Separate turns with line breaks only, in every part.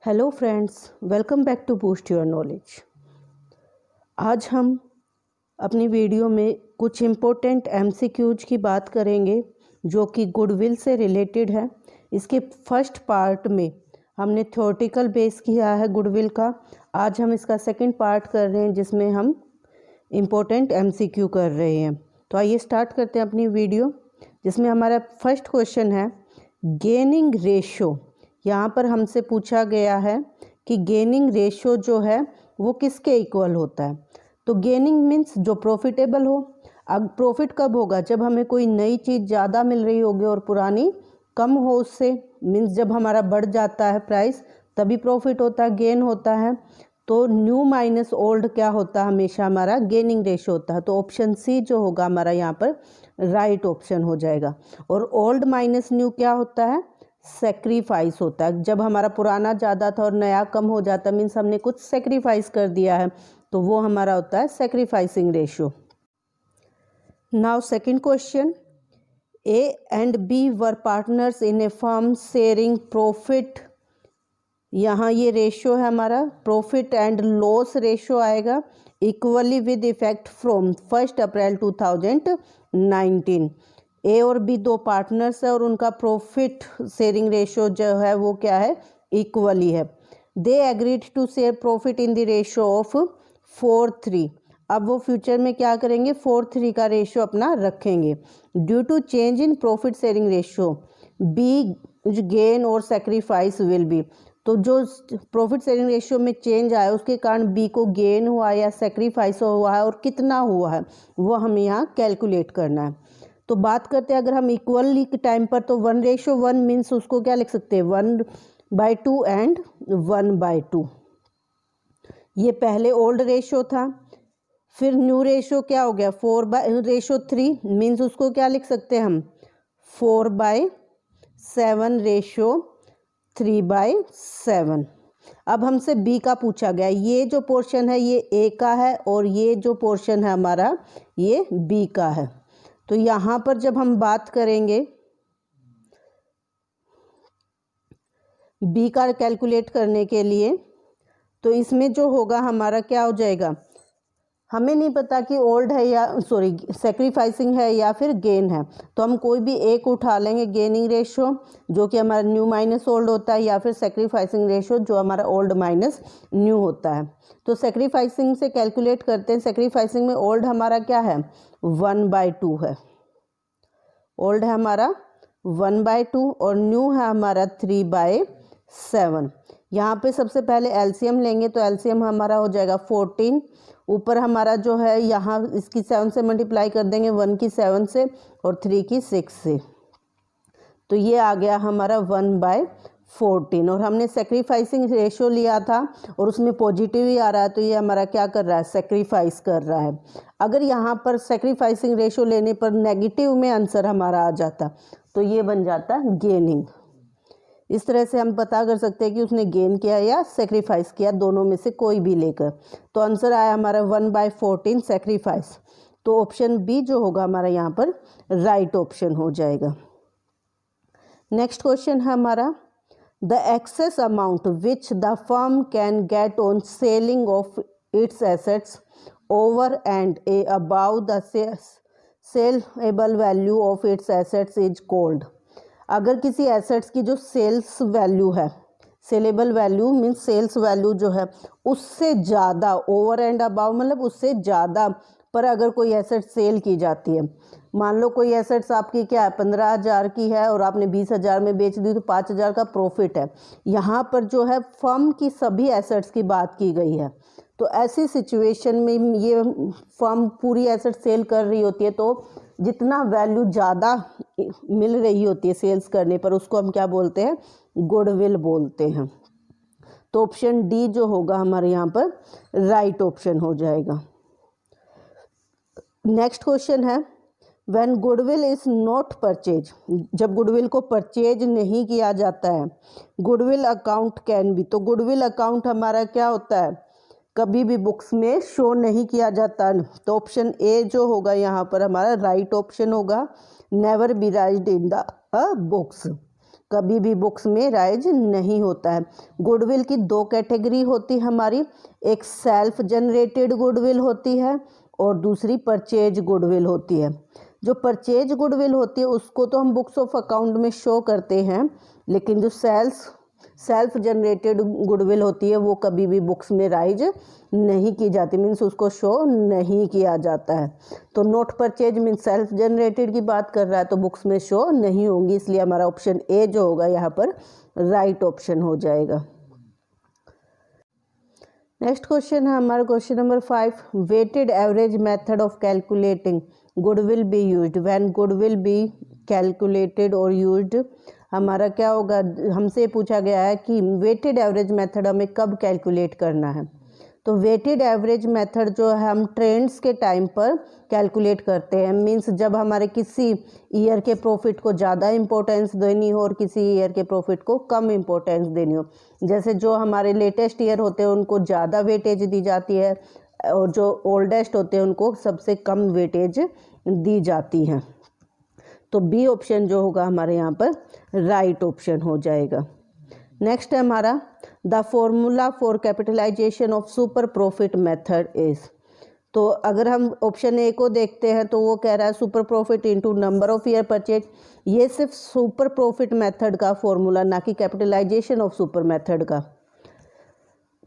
Hello friends, welcome back to boost your knowledge. आज हम अपनी वीडियो में कुछ इम्पोर्टेंट एमसीक्यूज की बात करेंगे जो कि गुडविल से रिलेटेड है। इसके फर्स्ट पार्ट में हमने थ्योरेटिकल बेस किया है गुडविल का। आज हम इसका सेकंड पार्ट कर रहे हैं जिसमें हम इम्पोर्टेंट एमसीक्यू कर रहे हैं। तो आइए स्टार्ट करते हैं अपनी वीडियो, जिसमें हमारा फर्स्ट क्वेश्चन है गेनिंग रेशो। यहाँ पर हमसे पूछा गया है कि गेनिंग रेशो जो है वो किसके इक्वल होता है। तो गेनिंग मीन्स जो प्रॉफिटेबल हो। अब प्रॉफिट कब होगा? जब हमें कोई नई चीज़ ज़्यादा मिल रही होगी और पुरानी कम हो उससे। मीन्स जब हमारा बढ़ जाता है प्राइस तभी प्रॉफिट होता है, गेन होता है। तो न्यू माइनस ओल्ड क्या होता है? हमेशा हमारा गेनिंग रेशो होता है। तो ऑप्शन सी जो होगा हमारा यहाँ पर राइट ऑप्शन हो जाएगा। और ओल्ड माइनस न्यू क्या होता है? सेक्रीफाइस होता है। जब हमारा पुराना ज़्यादा था और नया कम हो जाता है, मीन्स हमने कुछ सेक्रीफाइस कर दिया है, तो वो हमारा होता है sacrificing ratio. Now second question, A and B were partners in a firm sharing profit. यहाँ ये रेशो है हमारा प्रॉफिट एंड लॉस रेशो आएगा equally with effect from 1 April 2019। A और बी दो पार्टनर्स है और उनका प्रॉफिट शेयरिंग रेशो जो है वो क्या है? इक्वली है। They agreed to share profit in the ratio of 4:3। अब वो फ्यूचर में क्या करेंगे? 4:3 का रेशो अपना रखेंगे। Due to change in profit sharing ratio B gain और सेक्रीफाइस विल बी। तो जो प्रॉफिट शेयरिंग रेशियो में चेंज आया उसके कारण बी को गेन हुआ या सेक्रीफाइस हुआ है और कितना हुआ है वो हमें यहाँ कैलकुलेट करना है। तो बात करते हैं अगर हम इक्वली के टाइम पर, तो 1:1 मीन्स उसको क्या लिख सकते हैं? 1/2 एंड 1/2। ये पहले ओल्ड रेशो था। फिर न्यू रेशो क्या हो गया? 4/3 मीन्स उसको क्या लिख सकते हैं हम? 4/7 रेशो 3/7। अब हमसे बी का पूछा गया। ये जो पोर्शन है ये ए का है और ये जो पोर्शन है हमारा ये बी का है। तो यहाँ पर जब हम बात करेंगे बी का कैलकुलेट करने के लिए, तो इसमें जो होगा हमारा क्या हो जाएगा? हमें नहीं पता कि ओल्ड है या सेक्रीफाइसिंग है या फिर गेन है, तो हम कोई भी एक उठा लेंगे। गेनिंग रेशो जो कि हमारा न्यू माइनस ओल्ड होता है, या फिर सेक्रीफाइसिंग रेशो जो हमारा ओल्ड माइनस न्यू होता है। तो सेक्रीफाइसिंग से कैलकुलेट करते हैं। सेक्रीफाइसिंग में ओल्ड हमारा क्या है? 1/2 है। ओल्ड है हमारा 1/2 और न्यू है हमारा 3/7। यहाँ पे सबसे पहले एलसीएम लेंगे तो एलसीएम हमारा हो जाएगा 14। ऊपर हमारा जो है यहाँ इसकी 7 से मल्टीप्लाई कर देंगे, 1 की 7 से और 3 की 6 से। तो ये आ गया हमारा 1/14। और हमने सेक्रीफाइसिंग रेशो लिया था और उसमें पॉजिटिव ही आ रहा है, तो ये हमारा क्या कर रहा है? सेक्रीफाइस कर रहा है। अगर यहाँ पर सेक्रीफाइसिंग रेशो लेने पर नेगेटिव में आंसर हमारा आ जाता तो ये बन जाता गेनिंग। इस तरह से हम पता कर सकते हैं कि उसने गेन किया या सेक्रीफाइस किया, दोनों में से कोई भी लेकर। तो आंसर आया हमारा 1/14 सेक्रीफाइस। तो ऑप्शन बी जो होगा हमारा यहाँ पर राइट ऑप्शन हो जाएगा। नेक्स्ट क्वेश्चन है हमारा the excess amount which the firm can get on selling of its assets over and above the saleable value of its assets is called. अगर किसी एसेट्स की जो सेल्स वैल्यू है, saleable value means sales value जो है उससे ज़्यादा, over and above मतलब उससे ज़्यादा पर अगर कोई एसेट सेल की जाती है, मान लो कोई एसेट्स आपकी क्या है 15,000 की है और आपने 20,000 में बेच दी तो 5,000 का प्रॉफिट है। यहाँ पर जो है फर्म की सभी एसेट्स की बात की गई है। तो ऐसी सिचुएशन में ये फर्म पूरी एसेट सेल कर रही होती है, तो जितना वैल्यू ज़्यादा मिल रही होती है सेल्स करने पर उसको हम क्या बोलते हैं? गुडविल बोलते हैं। तो ऑप्शन डी जो होगा हमारे यहाँ पर राइट ऑप्शन हो जाएगा। नेक्स्ट क्वेश्चन है when goodwill is not purchase. जब गुडविल को परचेज नहीं किया जाता है, गुडविल अकाउंट कैन बी। तो गुडविल अकाउंट हमारा क्या होता है? कभी भी बुक्स में शो नहीं किया जाता। तो ऑप्शन ए जो होगा यहाँ पर हमारा राइट ऑप्शन होगा, never be राइज्ड in the books. कभी भी बुक्स में राइज नहीं होता है। गुडविल की दो कैटेगरी होती है हमारी, एक सेल्फ जनरेटेड गुडविल होती है और दूसरी परचेज गुडविल होती है। जो परचेज गुडविल होती है उसको तो हम बुक्स ऑफ अकाउंट में शो करते हैं, लेकिन जो सेल्फ जनरेटेड गुडविल होती है वो कभी भी बुक्स में राइज नहीं की जाती, मीन्स उसको शो नहीं किया जाता है। तो note purchase means self generated की बात कर रहा है तो बुक्स में शो नहीं होंगी, इसलिए हमारा ऑप्शन ए जो होगा यहाँ पर राइट ऑप्शन हो जाएगा। नेक्स्ट क्वेश्चन है हमारा question number 5, weighted average method of calculating goodwill be used when goodwill be calculated और यूज्ड। हमारा क्या होगा, हमसे पूछा गया है कि वेटेड एवरेज मेथड हमें कब कैलकुलेट करना है। तो वेटेड एवरेज मेथड जो है हम ट्रेंड्स के टाइम पर कैलकुलेट करते हैं, मींस जब हमारे किसी ईयर के प्रॉफिट को ज़्यादा इम्पोर्टेंस देनी हो और किसी ईयर के प्रॉफिट को कम इम्पोर्टेंस देनी हो। जैसे जो हमारे लेटेस्ट ईयर होते हैं उनको ज़्यादा वेटेज दी जाती है और जो ओल्डेस्ट होते हैं उनको सबसे कम वेटेज दी जाती है। तो बी ऑप्शन जो होगा हमारे यहाँ पर राइट ऑप्शन हो जाएगा। नेक्स्ट है हमारा the formula for capitalization of super profit method is. तो अगर हम ऑप्शन ए को देखते हैं तो वो कह रहा है super profit into number of year purchase. ये सिर्फ सुपर प्रॉफिट मेथड का फॉर्मूला, ना कि कैपिटलाइजेशन ऑफ सुपर मेथड का।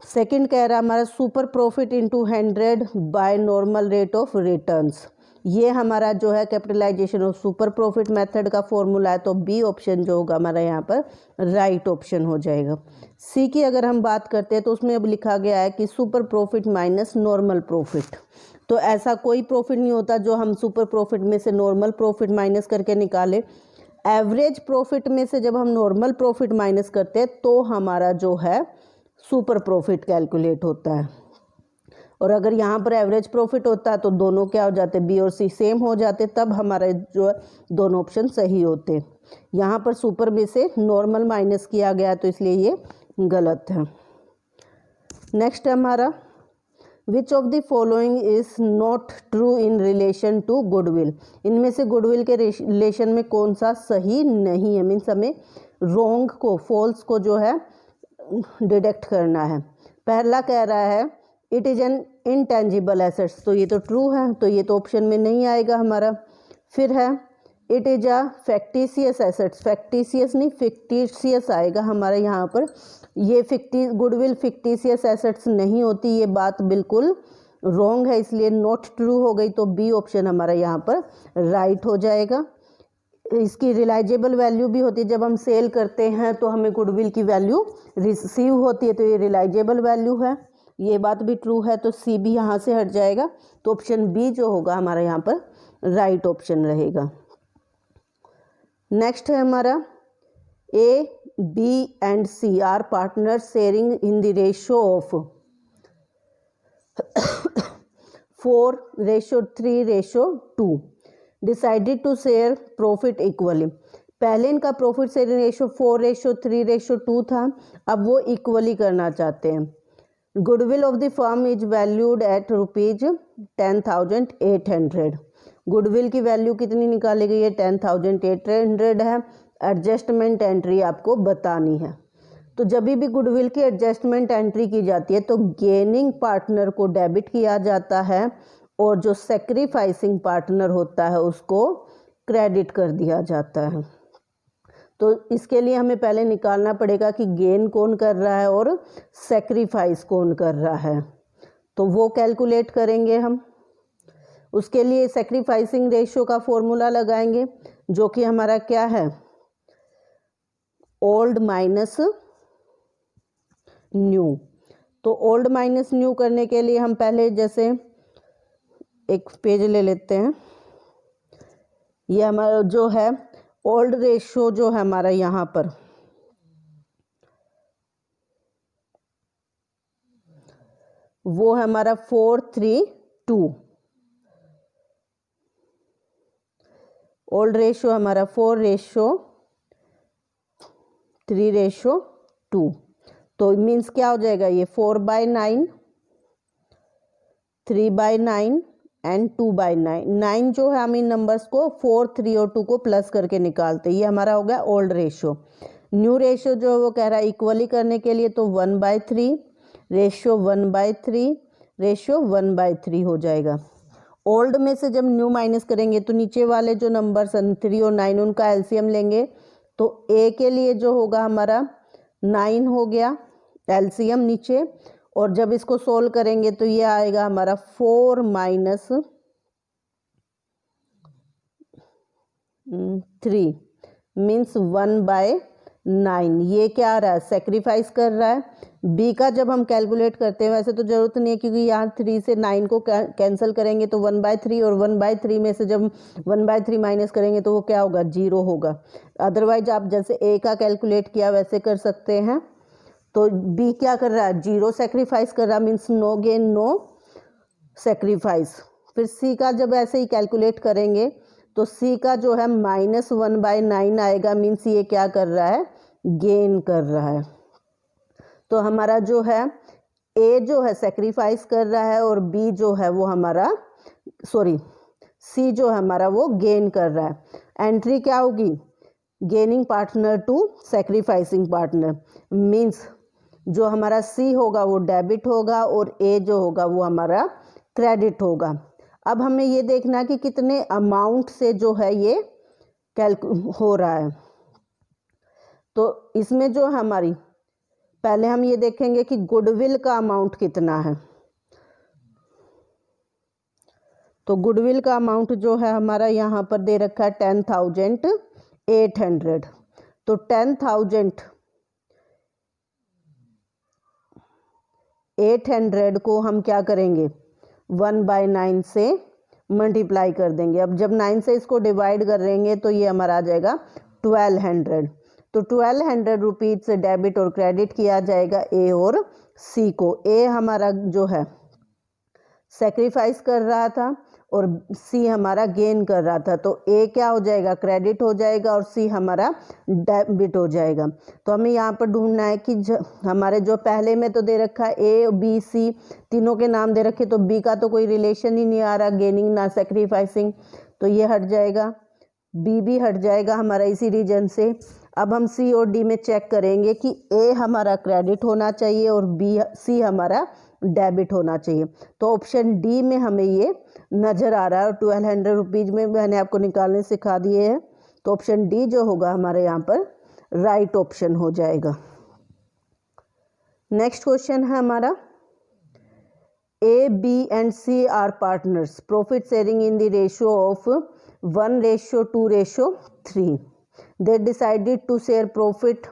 सेकंड कह रहा है हमारा super profit into 100 by normal rate of returns. ये हमारा जो है capitalization of super profit method का फॉर्मूला है। तो बी ऑप्शन जो होगा हमारा यहाँ पर राइट ऑप्शन हो जाएगा। सी की अगर हम बात करते हैं तो उसमें अब लिखा गया है कि super profit minus normal profit. तो ऐसा कोई प्रॉफिट नहीं होता जो हम सुपर प्रॉफिट में से नॉर्मल प्रॉफिट माइनस करके निकालें। एवरेज प्रॉफिट में से जब हम नॉर्मल प्रॉफिट माइनस करते हैं तो हमारा जो है सुपर प्रॉफिट कैलकुलेट होता है। और अगर यहाँ पर एवरेज प्रॉफिट होता है तो दोनों क्या हो जाते, बी और सी सेम हो जाते, तब हमारे जो दोनों ऑप्शन सही होते। यहाँ पर सुपर में से नॉर्मल माइनस किया गया तो इसलिए ये गलत है। नेक्स्ट है हमारा which of the following is not true in relation to goodwill. इनमें से गुडविल के रिलेशन में कौन सा सही नहीं है, मीन्स हमें रॉन्ग को, फॉल्स को जो है डिडक्ट करना है। पहला कह रहा है it is an intangible assets, तो ये तो ट्रू है, तो ये तो ऑप्शन में नहीं आएगा हमारा। फिर है it is a factitious assets, factitious नहीं फिक्टिशियस आएगा हमारे यहाँ पर। ये गुडविल फिक्टिशियस एसेट्स नहीं होती, ये बात बिल्कुल रॉन्ग है, इसलिए नॉट ट्रू हो गई। तो बी ऑप्शन हमारा यहाँ पर राइट हो जाएगा। इसकी रिलाइजेबल वैल्यू भी होती है, जब हम सेल करते हैं तो हमें गुडविल की वैल्यू रिसीव होती है, तो ये रिलाइजेबल वैल्यू है, ये बात भी ट्रू है। तो सी भी यहाँ से हट जाएगा, तो ऑप्शन बी जो होगा हमारा यहाँ पर राइट ऑप्शन रहेगा। नेक्स्ट है हमारा A B and C are partner sharing in the ratio of 4:3:2 decided to share profit equally. पहले इनका प्रॉफिट शेयरिंग रेशियो 4:3:2 था, अब वो इक्वली करना चाहते हैं। Goodwill of the firm is valued at ₹10,800। Goodwill की वैल्यू कितनी निकाली गई है, 10,800 है। एडजस्टमेंट एंट्री आपको बतानी है। तो जब भी गुडविल की एडजस्टमेंट एंट्री की जाती है तो गेनिंग पार्टनर को डेबिट किया जाता है और जो सेक्रीफाइसिंग पार्टनर होता है उसको क्रेडिट कर दिया जाता है। तो इसके लिए हमें पहले निकालना पड़ेगा कि गेन कौन कर रहा है और सेक्रीफाइस कौन कर रहा है, तो वो कैलकुलेट करेंगे हम। उसके लिए सेक्रीफाइसिंग रेशियो का फॉर्मूला लगाएंगे जो कि हमारा क्या है, ओल्ड माइनस न्यू। तो ओल्ड माइनस न्यू करने के लिए हम पहले जैसे एक पेज ले लेते हैं, ये हमारा जो है ओल्ड रेशियो जो है हमारा यहाँ पर वो है हमारा 4:3:2। ओल्ड रेशियो हमारा 4:3:2। तो मीन्स क्या हो जाएगा, ये 4/9, 3/9 एंड 2/9। 9 जो है हम इन नंबर्स को 4, 3 और 2 को प्लस करके निकालते हैं, ये हमारा हो गया ओल्ड रेशियो। न्यू रेशियो जो है वो कह रहा है इक्वली करने के लिए, तो 1/3 रेशियो 1/3 रेशियो 1/3 हो जाएगा। ओल्ड में से जब न्यू माइनस करेंगे तो नीचे वाले जो नंबर 3 और 9 उनका एलसीएम लेंगे, तो ए के लिए जो होगा हमारा 9 हो गया एलसीएम नीचे, और जब इसको सोल्व करेंगे तो ये आएगा हमारा 4 माइनस 3 मीन्स 1/9। ये क्या आ रहा है, सेक्रीफाइस कर रहा है। बी का जब हम कैलकुलेट करते हैं, वैसे तो ज़रूरत नहीं है क्योंकि यहाँ 3 से 9 को कैंसिल करेंगे तो 1/3, और 1/3 में से जब 1/3 माइनस करेंगे तो वो क्या होगा, 0 होगा। अदरवाइज आप जैसे ए का कैलकुलेट किया वैसे कर सकते हैं। तो बी क्या कर रहा है, 0 सेक्रीफाइस कर रहा, means no gain no sacrifice. फिर सी का जब ऐसे ही कैलकुलेट करेंगे तो सी का जो है -1/9 आएगा, मीन्स ये क्या कर रहा है, गेन कर रहा है। तो हमारा जो है ए जो है सेक्रीफाइस कर रहा है, और बी जो है वो हमारा सी जो है हमारा वो गेन कर रहा है। एंट्री क्या होगी, gaining partner to sacrificing partner, means जो हमारा सी होगा वो डेबिट होगा और ए जो होगा वो हमारा क्रेडिट होगा। अब हमें ये देखना है कि कितने अमाउंट से जो है ये हो रहा है। तो इसमें जो हमारी पहले हम ये देखेंगे कि गुडविल का अमाउंट कितना है। तो गुडविल का अमाउंट जो है हमारा यहाँ पर दे रखा है 10,800। तो 10,800 को हम क्या करेंगे, 1/9 से मल्टीप्लाई कर देंगे। अब जब 9 से इसको डिवाइड करेंगे तो ये हमारा आ जाएगा 1200। तो 1200 रुपीज़ से डेबिट और क्रेडिट किया जाएगा ए और सी को। ए हमारा जो है सेक्रीफाइस कर रहा था और सी हमारा गेन कर रहा था, तो ए क्या हो जाएगा, क्रेडिट हो जाएगा, और सी हमारा डेबिट हो जाएगा। तो हमें यहाँ पर ढूंढना है कि हमारे जो पहले में तो दे रखा है ए बी सी, तीनों के नाम दे रखे, तो बी का तो कोई रिलेशन ही नहीं आ रहा, गेनिंग ना सेक्रीफाइसिंग, तो ये हट जाएगा, बी भी हट जाएगा हमारा इसी रीजन से। अब हम सी और डी में चेक करेंगे कि ए हमारा क्रेडिट होना चाहिए और सी हमारा डेबिट होना चाहिए। तो ऑप्शन डी में हमें ये नज़र आ रहा है, और 1200 रुपीज़ में मैंने आपको निकालने सिखा दिए हैं। तो ऑप्शन डी जो होगा हमारे यहाँ पर राइट ऑप्शन हो जाएगा। नेक्स्ट क्वेश्चन है हमारा, A B and C are partners, profit sharing in the ratio of 1:2:3। They decided to share profit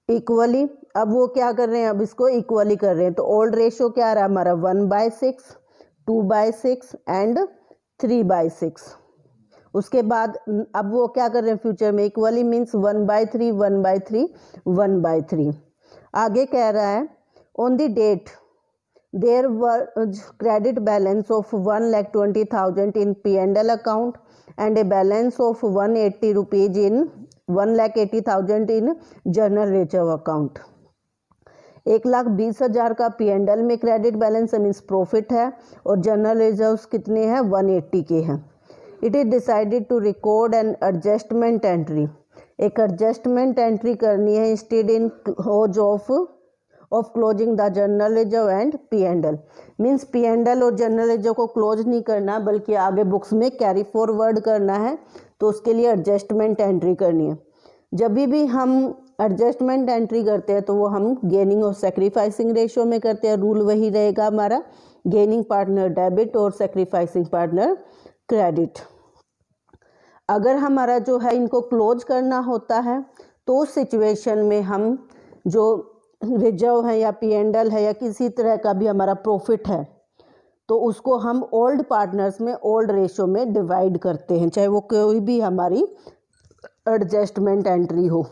equally. अब वो क्या कर रहे हैं, अब इसको इक्वली कर रहे हैं। तो ओल्ड रेशियो क्या आ रहा है हमारा, 1/6, 2/6 एंड 3/6। उसके बाद अब वो क्या कर रहे हैं फ्यूचर में, इक्वली मीन्स 1/3 1/3 1/3। आगे कह रहा है, on the date there were credit balance of 1,20,000 in P&L account and a balance of 180 rupees in 1,80,000 in general reserve account. 1,20,000 का P&L में क्रेडिट बैलेंस मीन्स प्रॉफिट है, और जनरल रिजर्व कितने हैं, 180 के हैं। It is decided to record an adjustment entry, एक adjustment entry करनी है instead in close of closing the general reserve and P&L। Means P&L और जनरल रिजर्व को क्लोज नहीं करना बल्कि आगे बुक्स में कैरी फॉरवर्ड करना है, तो उसके लिए एडजस्टमेंट एंट्री करनी है। जब भी हम एडजस्टमेंट एंट्री करते हैं तो वो हम गेनिंग और सेक्रीफाइसिंग रेशियो में करते हैं। रूल वही रहेगा हमारा, गेनिंग पार्टनर डेबिट और सेक्रीफाइसिंग पार्टनर क्रेडिट। अगर हमारा जो है इनको क्लोज करना होता है तो उस सिचुएशन में हम जो रिजर्व है या P&L है या किसी तरह का भी हमारा प्रॉफिट है, तो उसको हम ओल्ड पार्टनर्स में ओल्ड रेशियो में डिवाइड करते हैं, चाहे वो कोई भी हमारी एडजस्टमेंट एंट्री हो,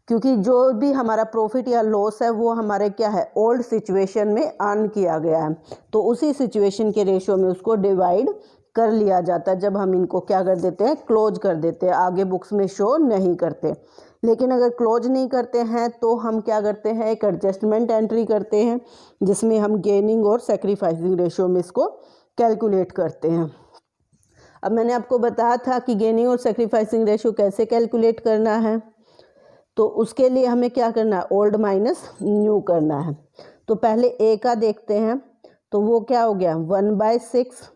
क्योंकि जो भी हमारा प्रॉफिट या लॉस है वो हमारे क्या है, ओल्ड सिचुएशन में अर्न किया गया है, तो उसी सिचुएशन के रेशियो में उसको डिवाइड कर लिया जाता है जब हम इनको क्या कर देते हैं, क्लोज कर देते हैं, आगे बुक्स में शो नहीं करते। लेकिन अगर क्लोज नहीं करते हैं तो हम क्या करते हैं, एक एडजस्टमेंट एंट्री करते हैं जिसमें हम गेनिंग और सेक्रीफाइसिंग रेशियो में इसको कैलकुलेट करते हैं। अब मैंने आपको बताया था कि गेनिंग और सेक्रीफाइसिंग रेशो कैसे कैलकुलेट करना है, तो उसके लिए हमें क्या करना है, ओल्ड माइनस न्यू करना है। तो पहले ए का देखते हैं, तो वो क्या हो गया 1/6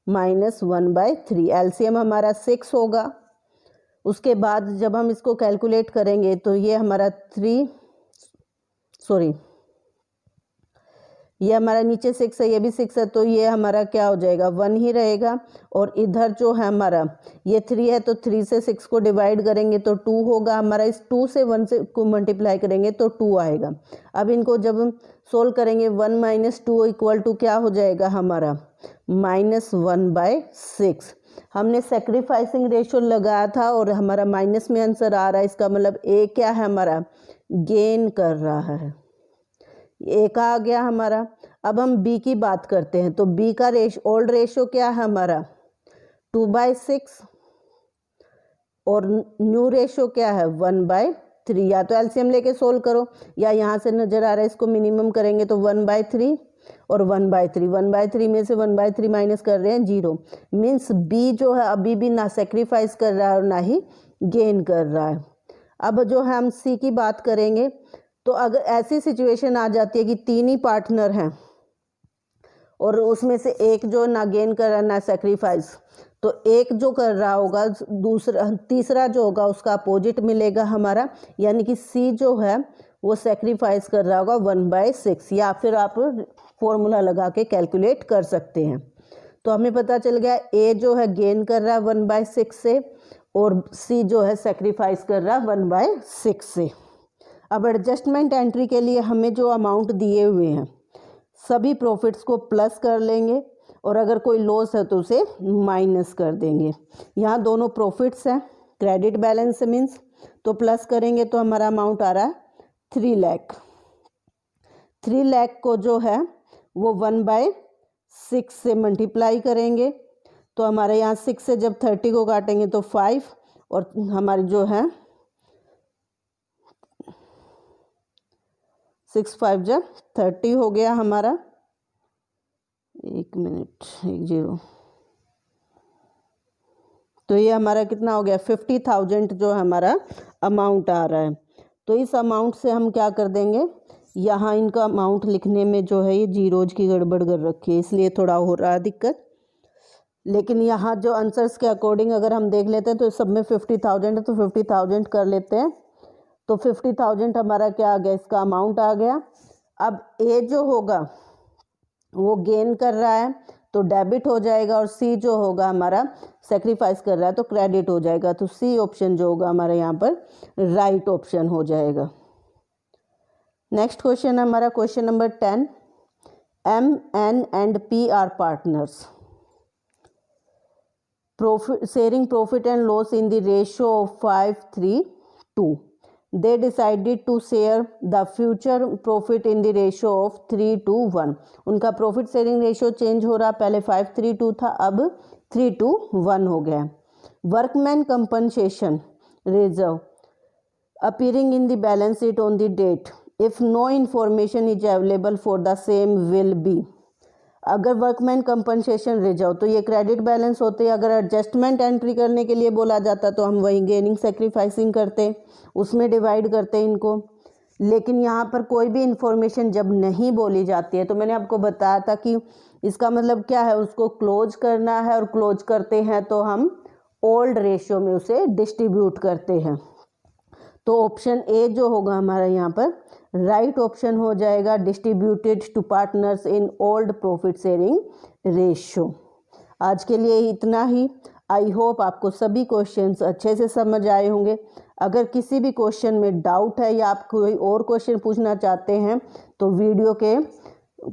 माइनस 1/3, एलसीएम हमारा 6 होगा। उसके बाद जब हम इसको कैलकुलेट करेंगे तो ये हमारा ये हमारा नीचे 6 है, ये भी 6 है, तो ये हमारा क्या हो जाएगा 1 ही रहेगा। और इधर जो है हमारा ये 3 है, तो 3 से 6 को डिवाइड करेंगे तो 2 होगा हमारा। इस 2 से 1 से को मल्टीप्लाई करेंगे तो 2 आएगा। अब इनको जब हम सोल्व करेंगे 1 - 2 इक्वल टू क्या हो जाएगा हमारा -1/6। हमने सेक्रीफाइसिंग रेशो लगाया था और हमारा माइनस में आंसर आ रहा है, इसका मतलब ए क्या है हमारा गेन कर रहा है, ए का आ गया हमारा। अब हम बी की बात करते हैं, तो बी का ओल्ड रेशो क्या है हमारा 2/6 और न्यू रेशो क्या है 1/3। या तो एलसीएम लेके सोल्व करो, या यहाँ से नजर आ रहा है इसको मिनिमम करेंगे तो 1/3 और 1/3। 1/3 में से 1/3 माइनस कर रहे हैं 0, मीन्स बी जो है अभी भी ना सेक्रीफाइस कर रहा है और ना ही गेन कर रहा है। अब जो है हम सी की बात करेंगे, तो अगर ऐसी सिचुएशन आ जाती है कि 3 ही पार्टनर हैं और उसमें से एक जो ना गेन कर रहा है ना सेक्रीफाइस, तो एक जो कर रहा होगा तीसरा जो होगा उसका अपोजिट मिलेगा हमारा, यानी कि सी जो है वो सेक्रीफाइस कर रहा होगा 1/6, या फिर आप फॉर्मूला लगा के कैलकुलेट कर सकते हैं। तो हमें पता चल गया ए जो है गेन कर रहा है 1/6 से और सी जो है सेक्रीफाइस कर रहा है 1/6 से। अब एडजस्टमेंट एंट्री के लिए हमें जो अमाउंट दिए हुए हैं सभी प्रॉफिट्स को प्लस कर लेंगे और अगर कोई लॉस है तो उसे माइनस कर देंगे। यहाँ दोनों प्रॉफिट्स हैं, क्रेडिट बैलेंस मीन्स, तो प्लस करेंगे तो हमारा अमाउंट आ रहा है 3 लाख। 3 लाख को जो है वो 1/6 से मल्टीप्लाई करेंगे, तो हमारे यहाँ 6 से जब 30 को काटेंगे तो 5 और हमारी जो है 6 × 5 = 30 हो गया हमारा। 1 मिनट 10, तो ये हमारा कितना हो गया 50,000 जो हमारा अमाउंट आ रहा है। तो इस अमाउंट से हम क्या कर देंगे, यहाँ इनका अमाउंट लिखने में जो है ये जीरोज की गड़बड़ कर रखी है, इसलिए थोड़ा हो रहा है दिक्कत। लेकिन यहाँ जो आंसर्स के अकॉर्डिंग अगर हम देख लेते हैं तो सब में 50,000 है, तो 50,000 कर लेते हैं। तो 50,000 हमारा क्या आ गया, इसका अमाउंट आ गया। अब ए जो होगा वो गेन कर रहा है तो डेबिट हो जाएगा, और सी जो होगा हमारा सेक्रीफाइस कर रहा है तो क्रेडिट हो जाएगा। तो सी ऑप्शन जो होगा हमारा यहाँ पर राइट ऑप्शन हो जाएगा। नेक्स्ट क्वेश्चन हमारा question number 10, M N and P are partners sharing profit and loss in the ratio of 5:3:2. They decided to share the future profit in the ratio of 3:1. उनका profit sharing ratio change हो रहा, पहले 5:3:2 था, अब 3:1 हो गया। Workman compensation reserve appearing in the balance sheet on the date if no information is available for the same will be. अगर workman compensation reserve तो ये क्रेडिट बैलेंस होते हैं। अगर एडजस्टमेंट एंट्री करने के लिए बोला जाता तो हम वही गेनिंग सेक्रीफाइसिंग करते, उसमें डिवाइड करते इनको। लेकिन यहाँ पर कोई भी इंफॉर्मेशन जब नहीं बोली जाती है, तो मैंने आपको बताया था कि इसका मतलब क्या है, उसको क्लोज करना है, और क्लोज करते हैं तो हम ओल्ड रेशियो में उसे डिस्ट्रीब्यूट करते हैं। तो ऑप्शन ए जो होगा हमारा यहाँ पर राइट ऑप्शन हो जाएगा, distributed to partners in old profit sharing ratio. आज के लिए इतना ही। आई होप आपको सभी क्वेश्चंस अच्छे से समझ आए होंगे। अगर किसी भी क्वेश्चन में डाउट है या आप कोई और क्वेश्चन पूछना चाहते हैं तो वीडियो के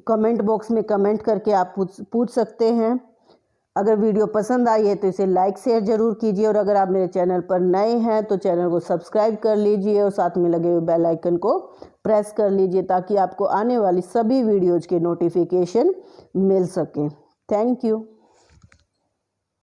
कमेंट बॉक्स में कमेंट करके आप पूछ सकते हैं। अगर वीडियो पसंद आई है तो इसे लाइक शेयर ज़रूर कीजिए, और अगर आप मेरे चैनल पर नए हैं तो चैनल को सब्सक्राइब कर लीजिए और साथ में लगे हुए बेल आइकन को प्रेस कर लीजिए ताकि आपको आने वाली सभी वीडियोज़ के नोटिफिकेशन मिल सकें। Thank you.